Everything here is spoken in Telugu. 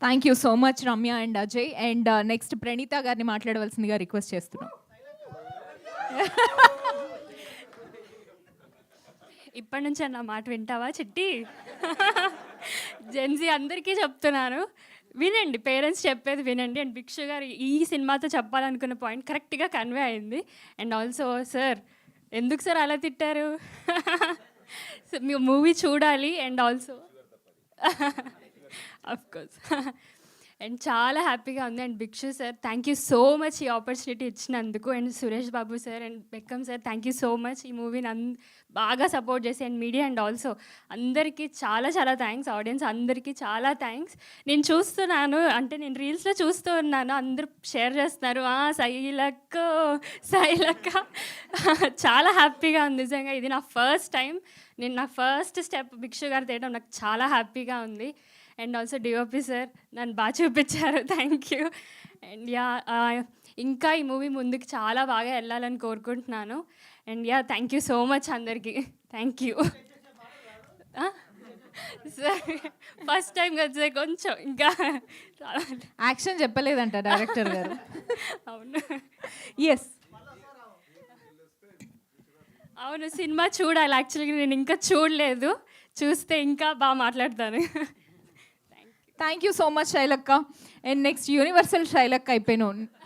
Thank you so much Ramya and Ajay. And next Praneeta గారిని మాట్లాడవలసిందిగా రిక్వెస్ట్ చేస్తున్నాం. ఇప్పటి నుంచి నా మాట వింటావా చిట్టి? జెన్జీ అందరికీ చెప్తున్నాను, వినండి, పేరెంట్స్ చెప్పేది వినండి. అండ్ భిక్షు గారు ఈ సినిమాతో చెప్పాలనుకున్న పాయింట్ కరెక్ట్గా కన్వే అయింది. అండ్ ఆల్సో సార్, ఎందుకు సార్ అలా తిట్టారు? మీ మూవీ చూడాలి. And also of course and చాలా హ్యాపీగా ఉంది. And Bhikshu sir, thank you so much ఈ ఆపర్చునిటీ ఇచ్చినందుకు. And Suresh Babu sir and Bekkam sir, thank you so much ఈ మూవీని బాగా సపోర్ట్ చేసి. అండ్ మీడియా అండ్ ఆల్సో అందరికీ చాలా చాలా థ్యాంక్స్. ఆడియన్స్ అందరికీ చాలా థ్యాంక్స్. నేను చూస్తున్నాను, అంటే నేను రీల్స్లో చూస్తూ ఉన్నాను, అందరూ షేర్ చేస్తున్నారు, శైలక్క శైలక్క. చాలా హ్యాపీగా ఉంది నిజంగా. ఇది నా ఫస్ట్ టైం, నేను నా ఫస్ట్ స్టెప్ భిక్షు గారు తీయడం నాకు చాలా హ్యాపీగా ఉంది. అండ్ ఆల్సో డిఓపి సార్ నన్ను బాగా చూపించారు, థ్యాంక్ యూ. అండ్ ఇంకా ఈ మూవీ ముందుకు చాలా బాగా వెళ్ళాలని కోరుకుంటున్నాను. And thank you so much అందరికీ, thank you. Sir first time కదా కొంచెం ఇంకా యాక్షన్ చెప్పలేదంట డైరెక్టర్ గారు. అవును, ఎస్, అవును, సినిమా చూడాలి. యాక్చువల్గా నేను ఇంకా చూడలేదు, చూస్తే ఇంకా బాగా మాట్లాడతాను. థ్యాంక్ యూ సో మచ్ శైలక్క. అండ్ నెక్స్ట్ యూనివర్సల్ శైలక్క అయిపోయిన